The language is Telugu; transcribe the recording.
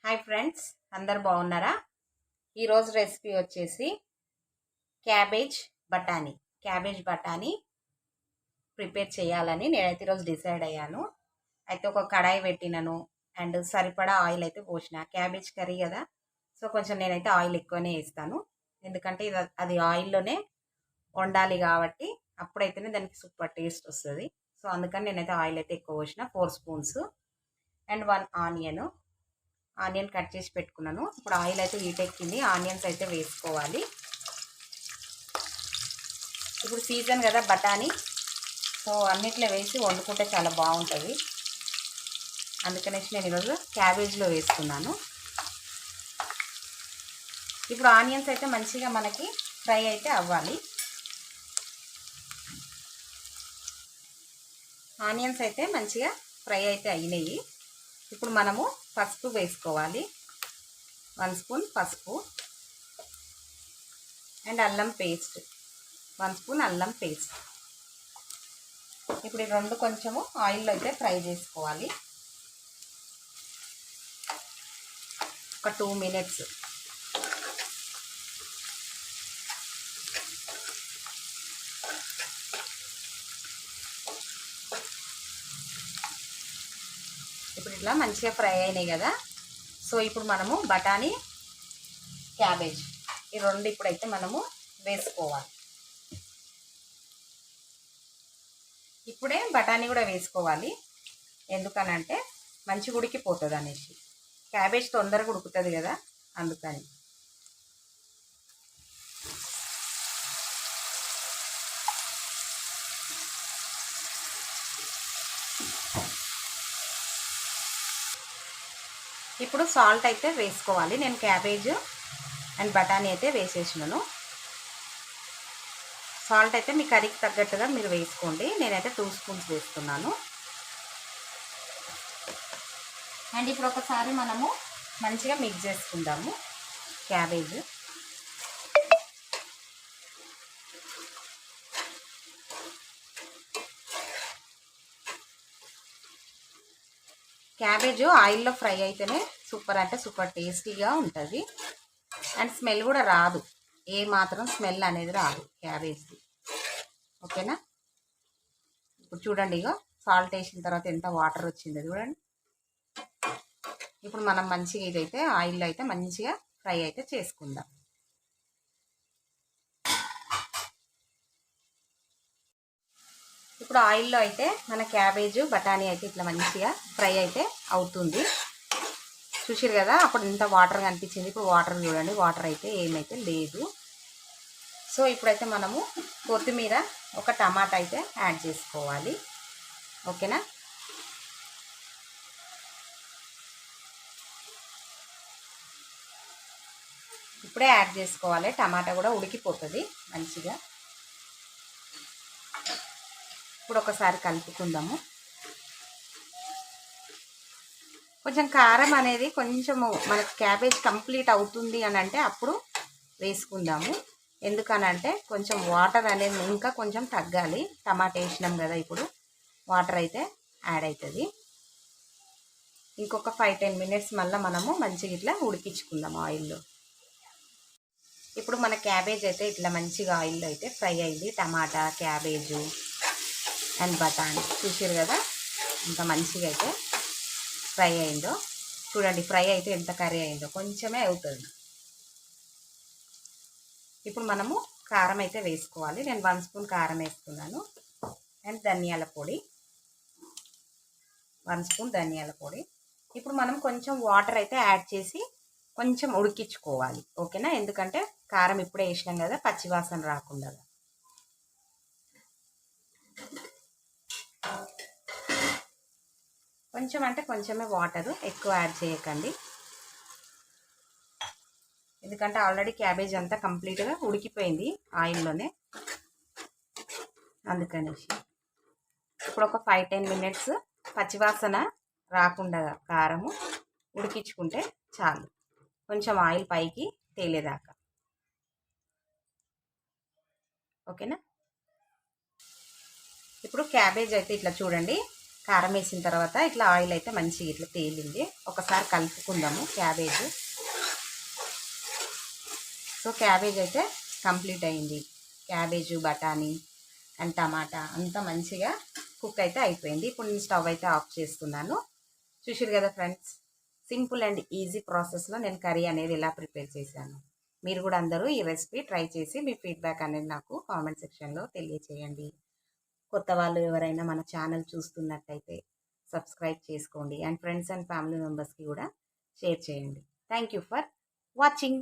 హాయ్ ఫ్రెండ్స్, అందరు బాగున్నారా? ఈరోజు రెసిపీ వచ్చేసి క్యాబేజ్ బఠానీ. క్యాబేజ్ బఠానీ ప్రిపేర్ చేయాలని నేనైతే ఈరోజు డిసైడ్ అయ్యాను. అయితే ఒక కడాయి పెట్టినను అండ్ సరిపడా ఆయిల్ అయితే పోసిన. క్యాబేజ్ కర్రీ కదా, సో కొంచెం నేనైతే ఆయిల్ ఎక్కువనే వేస్తాను. ఎందుకంటే అది ఆయిల్లోనే వండాలి కాబట్టి అప్పుడైతేనే దానికి సూపర్ టేస్ట్ వస్తుంది. సో అందుకని నేనైతే ఆయిల్ అయితే ఎక్కువ పోసిన, 4 స్పూన్స్ అండ్ 1 ఆనియన్ కట్ చేసి పెట్టుకున్నాను. ఇప్పుడు ఆయిల్ అయితే హీట్ ఎక్కింది, ఆనియన్స్ అయితే వేసుకోవాలి. ఇప్పుడు సీజన్ కదా బఠానీ, సో అన్నిట్లో వేసి వండుకుంటే చాలా బాగుంటుంది. అందుకనేసి నేను ఈరోజు క్యాబేజ్లో వేసుకున్నాను. ఇప్పుడు ఆనియన్స్ అయితే మంచిగా మనకి ఫ్రై అయితే అవ్వాలి. ఆనియన్స్ అయితే మంచిగా ఫ్రై అయితే అయినాయి. ఇప్పుడు మనము పసుపు వేసుకోవాలి, 1 స్పూన్ పసుపు అండ్ అల్లం పేస్ట్, 1 స్పూన్ అల్లం పేస్ట్. ఇప్పుడు ఈ రెండు కొంచెము ఆయిల్లో అయితే ఫ్రై చేసుకోవాలి, ఒక 2 మినిట్స్. ఇప్పుడు ఇట్లా మంచిగా ఫ్రై అయినాయి కదా, సో ఇప్పుడు మనము బఠానీ క్యాబేజ్ ఈ రెండు ఇప్పుడైతే మనము వేసుకోవాలి. ఇప్పుడే బఠానీ కూడా వేసుకోవాలి, ఎందుకనంటే మంచిగా ఉడికిపోతుంది అనేసి. క్యాబేజ్ తొందరగా ఉడుకుతుంది కదా, అందుకని. ఇప్పుడు సాల్ట్ అయితే వేసుకోవాలి. నేను క్యాబేజ్ అండ్ బఠానీ అయితే వేసేసినాను. సాల్ట్ అయితే మీ కర్రీకి తగ్గట్టుగా మీరు వేసుకోండి. నేనైతే 2 స్పూన్స్ వేస్తున్నాను. అండ్ ఇప్పుడు ఒకసారి మనము మంచిగా మిక్స్ చేసుకుందాము క్యాబేజ్. క్యాబేజ్ ఆయిల్లో ఫ్రై అయితేనే సూపర్ అంటే సూపర్ టేస్టీగా ఉంటుంది. అండ్ స్మెల్ కూడా రాదు, ఏ మాత్రం స్మెల్ అనేది రాదు క్యాబేజ్ది. ఓకేనా? ఇప్పుడు చూడండి, ఇగో సాల్ట్ వేసిన తర్వాత ఎంత వాటర్ వచ్చిందో చూడండి. ఇప్పుడు మనం మంచిగా ఇదైతే ఆయిల్లో అయితే మంచిగా ఫ్రై అయితే చేసుకుందాం. ఇప్పుడు ఆయిల్లో అయితే మన క్యాబేజ్ బఠానీ అయితే ఇట్లా మంచిగా ఫ్రై అయితే అవుతుంది. చూసిరు కదా, అప్పుడు ఇంత వాటర్ కనిపించింది. ఇప్పుడు వాటర్ చూడండి, వాటర్ అయితే ఏమైతే లేదు. సో ఇప్పుడైతే మనము కొత్తిమీర, ఒక టమాటా అయితే యాడ్ చేసుకోవాలి. ఓకేనా? ఇప్పుడే యాడ్ చేసుకోవాలి, టమాటా కూడా ఉడికిపోతుంది మంచిగా. ఇప్పుడు ఒకసారి కలుపుకుందాము. కొంచెం కారం అనేది కొంచెము మనకు క్యాబేజ్ కంప్లీట్ అవుతుంది అని అంటే అప్పుడు వేసుకుందాము. ఎందుకనంటే కొంచెం వాటర్ అనేది ఇంకా కొంచెం తగ్గాలి. టమాటా వేసినాం కదా, ఇప్పుడు వాటర్ అయితే యాడ్ అవుతుంది. ఇంకొక 5-10 మినిట్స్ మళ్ళీ మనము మంచిగా ఇట్లా ఉడికించుకుందాం ఆయిల్లో. ఇప్పుడు మన క్యాబేజ్ అయితే ఇట్లా మంచిగా ఆయిల్లో అయితే ఫ్రై అయింది. టమాటా, క్యాబేజు అండ్ బఠానీ చూసారు కదా ఎంత మంచిగా అయితే ఫ్రై అయిందో. చూడండి, ఫ్రై అయితే ఎంత కర్రీ అయిందో, కొంచెమే అవుతుంది. ఇప్పుడు మనము కారం అయితే వేసుకోవాలి. నేను 1 స్పూన్ కారం వేసుకున్నాను. అండ్ ధనియాల పొడి, 1 స్పూన్ ధనియాల పొడి. ఇప్పుడు మనం కొంచెం వాటర్ అయితే యాడ్ చేసి కొంచెం ఉడికించుకోవాలి. ఓకేనా? ఎందుకంటే కారం ఇప్పుడే వేసినాం కదా, పచ్చివాసన రాకుండా. కొంచెం అంటే కొంచెమే వాటరు, ఎక్కువ యాడ్ చేయకండి. ఎందుకంటే ఆల్రెడీ క్యాబేజ్ అంతా కంప్లీట్గా ఉడికిపోయింది ఆయిల్లోనే, అందుకనేసి. ఇప్పుడు ఒక 5-10 మినిట్స్ పచ్చివాసన రాకుండా కారము ఉడికించుకుంటే చాలు, కొంచెం ఆయిల్ పైకి తేలేదాకా. ఓకేనా? ఇప్పుడు క్యాబేజ్ అయితే ఇట్లా చూడండి కారం వేసిన తర్వాత ఇట్లా ఆయిల్ అయితే మంచిగా ఇట్లా తేలింది. ఒకసారి కలుపుకుందాము క్యాబేజ్. సో క్యాబేజ్ అయితే కంప్లీట్ అయింది. క్యాబేజు, బఠానీ అండ్ టమాటా అంతా మంచిగా కుక్ అయితే అయిపోయింది. ఇప్పుడు నేను స్టవ్ అయితే ఆఫ్ చేస్తున్నాను. చూసారు కదా ఫ్రెండ్స్, సింపుల్ అండ్ ఈజీ ప్రాసెస్లో నేను కర్రీ అనేది ఎలా ప్రిపేర్ చేశాను. మీరు కూడా అందరూ ఈ రెసిపీ ట్రై చేసి మీ ఫీడ్బ్యాక్ అనేది నాకు కామెంట్ సెక్షన్లో తెలియచేయండి. కొత్త వాళ్ళు ఎవరైనా మన ఛానల్ చూస్తున్నట్టయితే సబ్స్క్రైబ్ చేసుకోండి అండ్ ఫ్రెండ్స్ అండ్ ఫ్యామిలీ మెంబర్స్కి కూడా షేర్ చేయండి. Thank you for watching.